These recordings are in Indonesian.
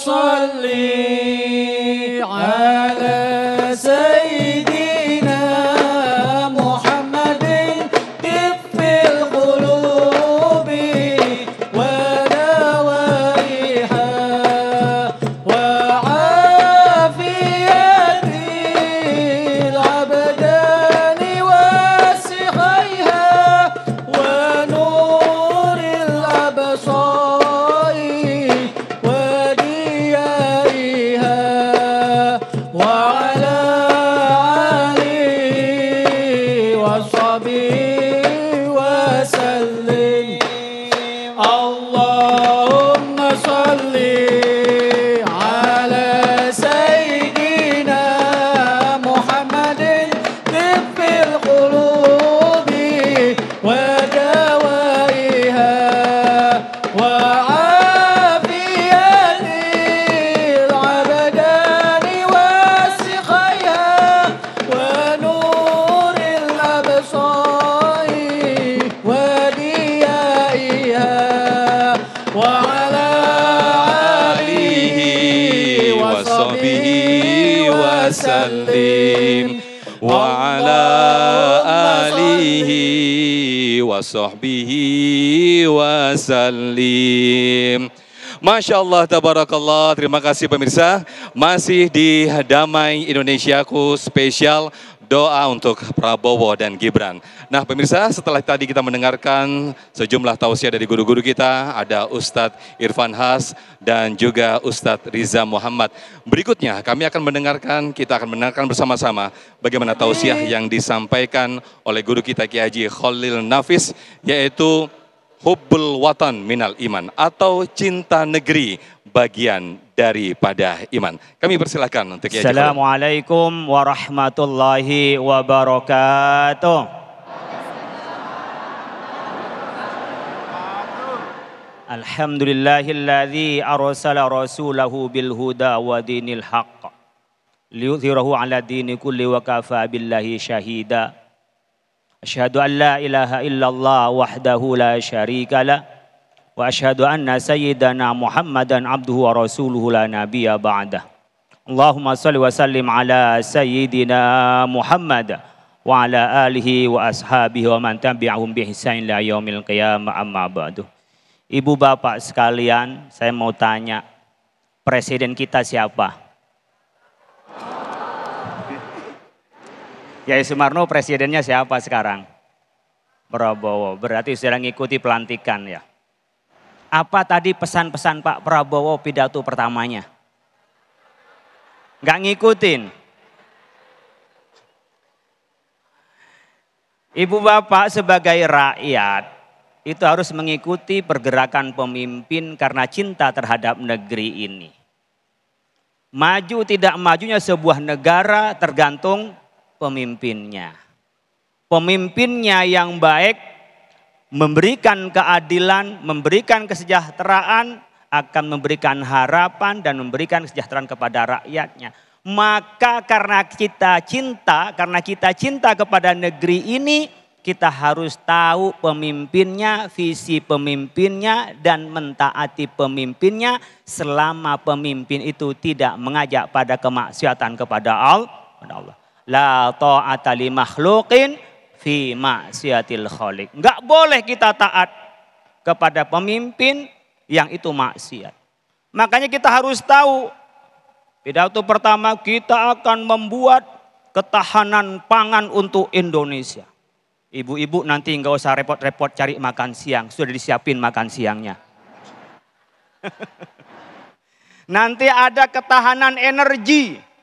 صل على سيدنا محمد طب القلوب ودوائها وعافية الأبدان وسخيها ونور الأبصار وديائها وعلى آله وصحبه وسلم. اللهم صل على سيدنا محمد طب القلوب ودوائها وعافية الأبدان وسخيها ونور الأبصار وديائها وعلى آله وصحبه وسلم. وعلى آله وصحبه wasallim. Masya Allah, tabarakallah. Terima kasih pemirsa. Masih di Damai Indonesiaku spesial doa untuk Prabowo dan Gibran. Nah pemirsa, setelah tadi kita mendengarkan sejumlah tausiah dari guru-guru kita, ada Ustadz Irfan Has dan juga Ustadz Riza Muhammad. Berikutnya kita akan mendengarkan bersama-sama bagaimana tausiah yang disampaikan oleh guru kita Kiai Haji Khalil Nafis, yaitu Hubbul Watan Minal Iman atau cinta negeri bagian daripada iman. Kami persilakan untuk Kiai Haji Khalil. Assalamualaikum warahmatullahi wabarakatuh. Alhamdulillahilladzi arsala rasulahu bil huda wa dinil haqq liyudhhirahu ala dini kulli wa kafa billahi syahida. Asyhadu an la ilaha illallah wahdahu la syarika la wa asyhadu anna sayyidana Muhammadan abduhu wa rasuluhu la nabiyya ba'dah. Allahumma shalli wa sallim ala sayyidina Muhammad wa ala alihi wa ashabihi wa man tabi'ahum bi ihsan ila yaumil qiyamah, amma ba'du. Ibu bapak sekalian, saya mau tanya, presiden kita siapa? Yai Sumarno presidennya siapa sekarang? Prabowo, berarti sudah ngikuti pelantikan ya. Apa tadi pesan-pesan Pak Prabowo pidato pertamanya? Nggak ngikutin. Ibu bapak sebagai rakyat itu harus mengikuti pergerakan pemimpin karena cinta terhadap negeri ini. Maju tidak majunya sebuah negara tergantung pemimpinnya. Pemimpinnya yang baik, memberikan keadilan, memberikan kesejahteraan, akan memberikan harapan dan memberikan kesejahteraan kepada rakyatnya. Maka karena kita cinta kepada negeri ini, kita harus tahu pemimpinnya, visi pemimpinnya, dan mentaati pemimpinnya selama pemimpin itu tidak mengajak pada kemaksiatan kepada Allah. La ta'ata li makhluqin fi maksiatil khaliq. Enggak boleh kita taat kepada pemimpin yang itu maksiat. Makanya kita harus tahu, pidato pertama kita akan membuat ketahanan pangan untuk Indonesia. Ibu-ibu nanti enggak usah repot-repot cari makan siang, sudah disiapin makan siangnya. Nanti ada ketahanan energi.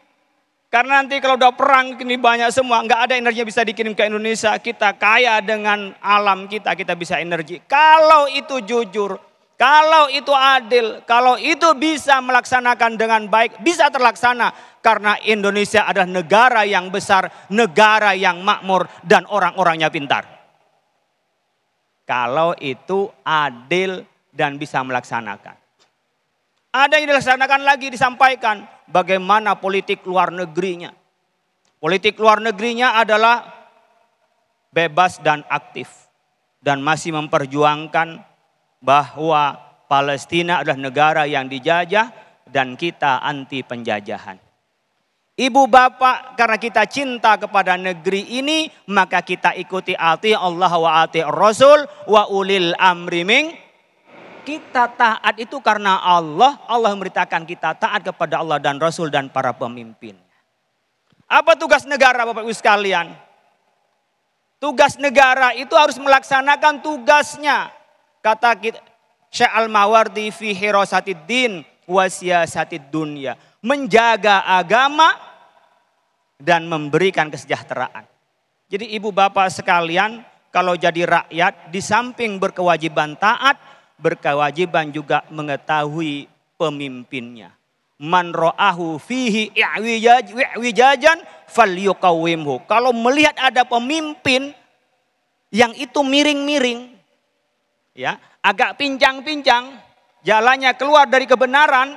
Karena nanti kalau udah perang ini banyak semua, enggak ada energi yang bisa dikirim ke Indonesia. Kita kaya dengan alam kita bisa energi. Kalau itu jujur, kalau itu adil, kalau itu bisa melaksanakan dengan baik, bisa terlaksana. Karena Indonesia adalah negara yang besar, negara yang makmur, dan orang-orangnya pintar. Kalau itu adil dan bisa melaksanakan. Ada yang dilaksanakan lagi, disampaikan bagaimana politik luar negerinya. Politik luar negerinya adalah bebas dan aktif. Dan masih memperjuangkan bahwa Palestina adalah negara yang dijajah dan kita anti penjajahan. Ibu bapak, karena kita cinta kepada negeri ini, maka kita ikuti ati Allah wa ati Rasul wa ulil amri minkum. Kita taat itu karena Allah memerintahkan kita taat kepada Allah dan Rasul dan para pemimpin. Apa tugas negara Bapak Ibu sekalian? Tugas negara itu harus melaksanakan tugasnya. Kata Syekh Al-Mawardi fi hirasatid din wa siyasatid dunya. Menjaga agama dan memberikan kesejahteraan. Jadi ibu bapak sekalian, kalau jadi rakyat di samping berkewajiban taat, berkewajiban juga mengetahui pemimpinnya. Man ra'ahu fihi i'wijajan falyuqawwimhu. Kalau melihat ada pemimpin yang itu miring-miring, ya, agak pincang-pincang, jalannya keluar dari kebenaran,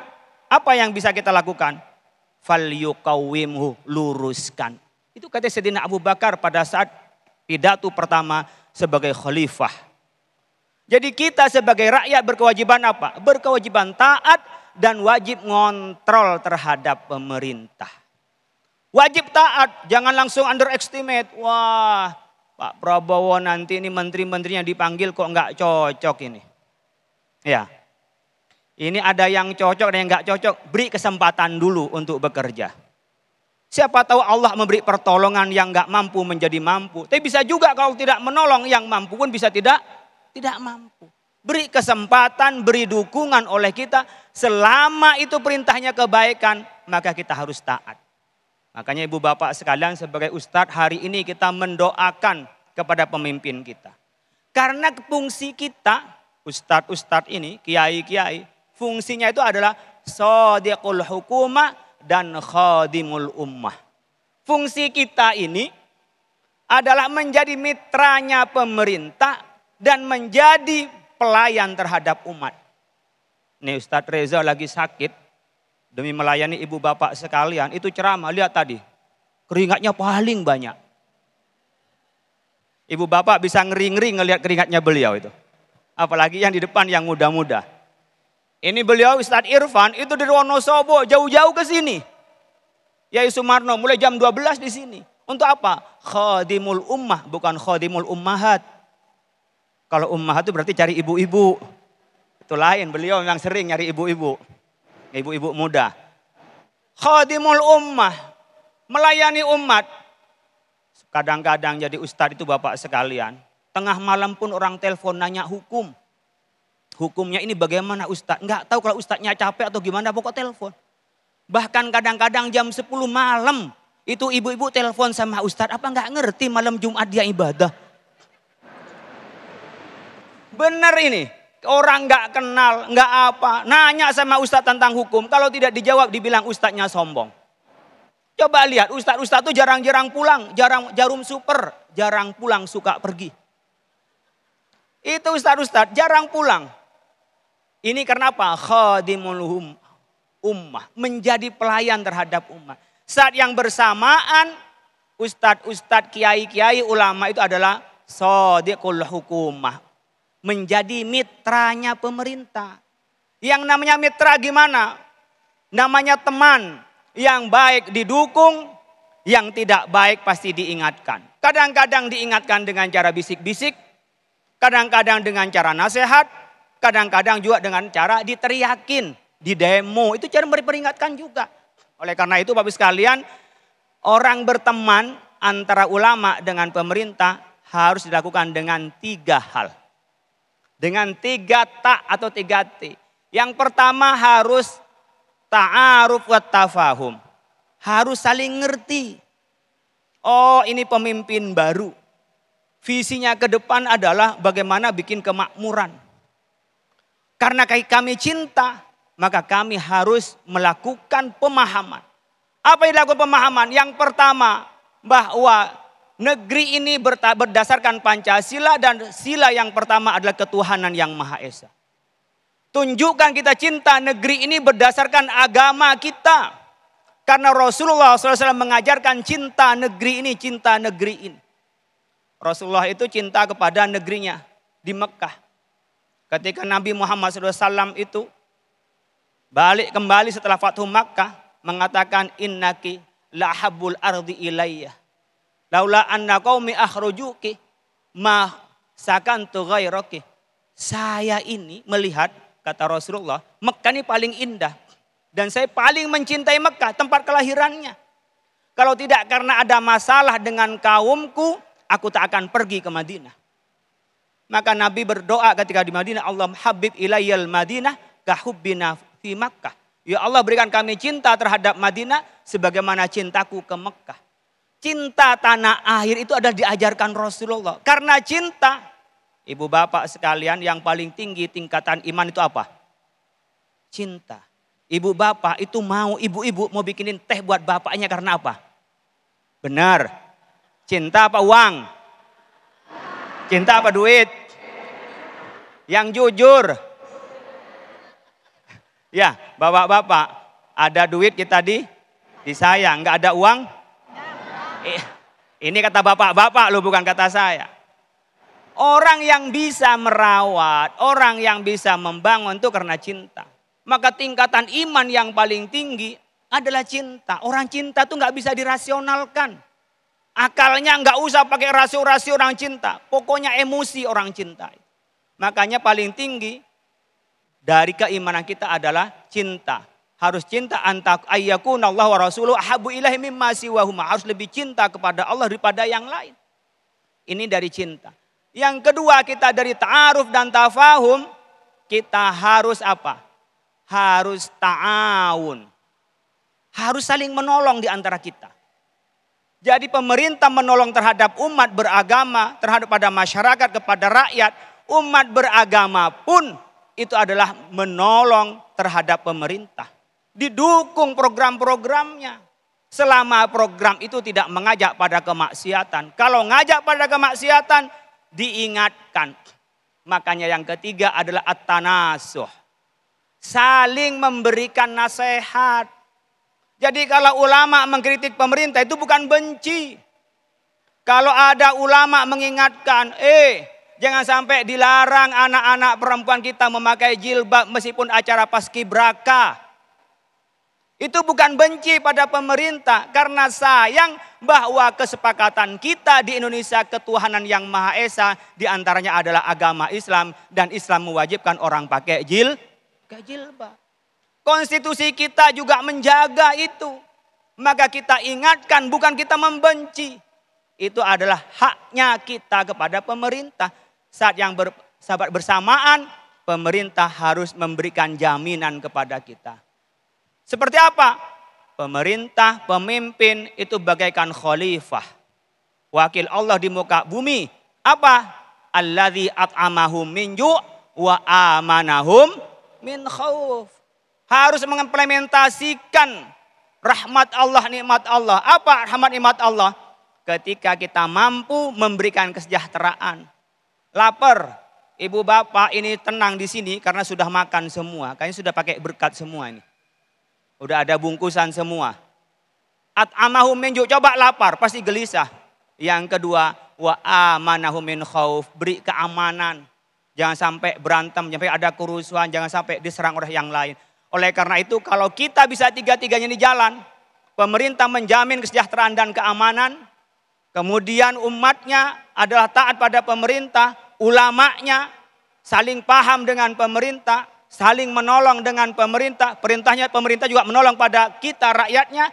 apa yang bisa kita lakukan? Falyuqawwimhu, luruskan. Itu kata Sayyidina Abu Bakar pada saat pidato pertama sebagai khalifah. Jadi kita sebagai rakyat berkewajiban apa? Berkewajiban taat dan wajib ngontrol terhadap pemerintah. Wajib taat, jangan langsung underestimate. Wah, Pak Prabowo nanti ini menteri-menterinya dipanggil kok nggak cocok ini. Ya, ini ada yang cocok dan yang nggak cocok. Beri kesempatan dulu untuk bekerja. Siapa tahu Allah memberi pertolongan yang nggak mampu menjadi mampu. Tapi bisa juga kalau tidak menolong, yang mampu pun bisa tidak mampu. Beri kesempatan, beri dukungan oleh kita. Selama itu perintahnya kebaikan, maka kita harus taat. Makanya ibu bapak sekalian, sebagai ustadz hari ini kita mendoakan kepada pemimpin kita. Karena fungsi kita, ustadz-ustadz ini, kiai-kiai, fungsinya itu adalah shadiqul hukumah dan khadimul ummah. Fungsi kita ini adalah menjadi mitranya pemerintah dan menjadi pelayan terhadap umat. Nih Ustadz Reza lagi sakit demi melayani ibu bapak sekalian. Itu ceramah, lihat tadi. Keringatnya paling banyak. Ibu bapak bisa ngeri-ngeri ngelihat keringatnya beliau itu. Apalagi yang di depan yang muda-muda. Ini beliau Ustadz Irfan itu dari Wonosobo jauh-jauh ke sini. Yai Sumarno mulai jam 12 di sini. Untuk apa? Khadimul ummah, bukan khadimul ummahat. Kalau ummahat itu berarti cari ibu-ibu. Itu lain, beliau memang sering nyari ibu-ibu. Ibu-ibu muda. Khadimul ummah, melayani umat. Kadang-kadang jadi ustadz itu bapak sekalian. Tengah malam pun orang telepon nanya hukum. Hukumnya ini bagaimana ustadz? Enggak tahu kalau ustadznya capek atau gimana, pokok telepon. Bahkan kadang-kadang jam 10 malam itu ibu-ibu telepon sama ustadz. Apa enggak ngerti malam Jumat dia ibadah? Benar ini. Orang nggak kenal, nggak apa. Nanya sama ustadz tentang hukum. Kalau tidak dijawab dibilang ustadznya sombong. Coba lihat ustadz-ustadz itu jarang-jarang pulang. Jarum super, jarang pulang, suka pergi. Itu ustadz-ustadz jarang pulang. Ini karena apa? Khadimul ummah. Menjadi pelayan terhadap umat. Saat yang bersamaan ustadz-ustadz, kiai-kiai, ulama itu adalah shadiqul hukumah. Menjadi mitranya pemerintah. Yang namanya mitra gimana? Namanya teman. Yang baik didukung, yang tidak baik pasti diingatkan. Kadang-kadang diingatkan dengan cara bisik-bisik. Kadang-kadang dengan cara nasihat. Kadang-kadang juga dengan cara diteriakin. Di demo, itu cara memperingatkan juga. Oleh karena itu Bapak sekalian, orang berteman antara ulama dengan pemerintah harus dilakukan dengan 3 hal. Dengan 3 ta atau 3 T. Yang pertama harus ta'aruf wa tafahum. Harus saling ngerti. Oh ini pemimpin baru. Visinya ke depan adalah bagaimana bikin kemakmuran. Karena kami cinta, maka kami harus melakukan pemahaman. Apa yang dilakukan pemahaman? Yang pertama bahwa negeri ini berdasarkan Pancasila dan sila yang pertama adalah ketuhanan yang Maha Esa. Tunjukkan kita cinta negeri ini berdasarkan agama kita. Karena Rasulullah SAW mengajarkan cinta negeri ini, cinta negeri ini. Rasulullah itu cinta kepada negerinya di Mekah. Ketika Nabi Muhammad SAW itu balik kembali setelah Fathu Makkah mengatakan innaki la habbul ardi ilayya laula anna qaumi akhrujuki ma sakantu ghairaki. Saya ini melihat, kata Rasulullah, Mekah ini paling indah dan saya paling mencintai Mekah, tempat kelahirannya. Kalau tidak karena ada masalah dengan kaumku, aku tak akan pergi ke Madinah. Maka Nabi berdoa ketika di Madinah, Allah habib ilayyal Madinah kahubbina fi Makkah. Ya Allah, berikan kami cinta terhadap Madinah sebagaimana cintaku ke Mekah. Cinta tanah air itu adalah diajarkan Rasulullah. Karena cinta, ibu bapak sekalian, yang paling tinggi tingkatan iman itu apa? Cinta. Ibu bapak itu mau, ibu-ibu mau bikinin teh buat bapaknya karena apa? Benar. Cinta apa uang? Cinta apa duit? Yang jujur. Ya, bapak-bapak, ada duit kita disayang, nggak ada uang? Ini kata bapak-bapak loh, bukan kata saya. Orang yang bisa merawat, orang yang bisa membangun itu karena cinta. Maka tingkatan iman yang paling tinggi adalah cinta. Orang cinta tuh nggak bisa dirasionalkan. Akalnya nggak usah pakai rasio-rasio orang cinta. Pokoknya emosi orang cinta. Makanya paling tinggi dari keimanan kita adalah cinta. Harus cinta antak ayyakuna Allah wa rasuluhu ahabbu ilaihi mimma siwahuma. Harus lebih cinta kepada Allah daripada yang lain. Ini dari cinta. Yang kedua, kita dari ta'aruf dan tafahum, kita harus apa? Harus ta'awun. Harus saling menolong di antara kita. Jadi pemerintah menolong terhadap umat beragama, terhadap pada masyarakat, kepada rakyat. Umat beragama pun itu adalah menolong terhadap pemerintah. Didukung program-programnya. Selama program itu tidak mengajak pada kemaksiatan. Kalau ngajak pada kemaksiatan, diingatkan. Makanya yang ketiga adalah at-tanasuh. Saling memberikan nasihat. Jadi kalau ulama mengkritik pemerintah itu bukan benci. Kalau ada ulama mengingatkan, jangan sampai dilarang anak-anak perempuan kita memakai jilbab meskipun acara paskibraka. Itu bukan benci pada pemerintah, karena sayang bahwa kesepakatan kita di Indonesia ketuhanan yang Maha Esa diantaranya adalah agama Islam, dan Islam mewajibkan orang pakai jilbab. Konstitusi kita juga menjaga itu. Maka kita ingatkan, bukan kita membenci. Itu adalah haknya kita kepada pemerintah. Saat yang sahabat bersamaan, pemerintah harus memberikan jaminan kepada kita. Seperti apa? Pemerintah, pemimpin itu bagaikan khalifah. Wakil Allah di muka bumi. Apa? Alladzi at'amahum min ju' wa amanahum min khauf. Harus mengimplementasikan rahmat Allah, nikmat Allah. Apa rahmat nikmat Allah? Ketika kita mampu memberikan kesejahteraan. Lapar, ibu bapak ini tenang di sini karena sudah makan semua. Kayaknya sudah pakai berkat semua ini. Udah ada bungkusan semua. At'amahum min ju', coba lapar, pasti gelisah. Yang kedua, wa amanahum min khauf, beri keamanan. Jangan sampai berantem, sampai ada kerusuhan, jangan sampai diserang oleh yang lain. Oleh karena itu, kalau kita bisa tiga-tiganya di jalan, pemerintah menjamin kesejahteraan dan keamanan, kemudian umatnya adalah taat pada pemerintah, ulamanya saling paham dengan pemerintah, saling menolong dengan pemerintah, pemerintah juga menolong pada kita rakyatnya,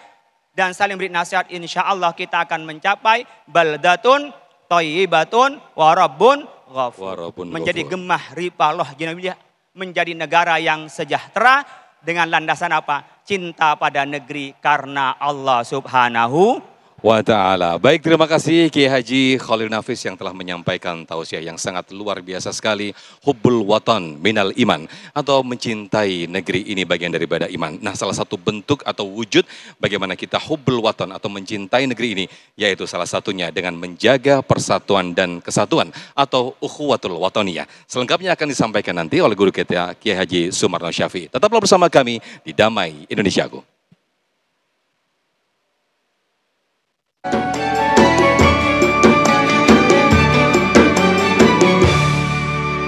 dan saling beri nasihat, insya Allah kita akan mencapai baldatun thayyibatun wa rabbun ghafur. Menjadi gemah ripaloh, menjadi negara yang sejahtera dengan landasan apa? Cinta pada negeri karena Allah Subhanahu wa ta'ala. Baik, terima kasih Kiai Haji Khalil Nafis yang telah menyampaikan tausiah yang sangat luar biasa sekali. Hubbul watan minal iman, atau mencintai negeri ini bagian daripada iman. Nah, salah satu bentuk atau wujud bagaimana kita hubbul watan atau mencintai negeri ini, yaitu salah satunya dengan menjaga persatuan dan kesatuan atau ukhuwatul wataniyah. Selengkapnya akan disampaikan nanti oleh guru kita Kiai Haji Sumarno Syafi'i. Tetaplah bersama kami di Damai Indonesiaku.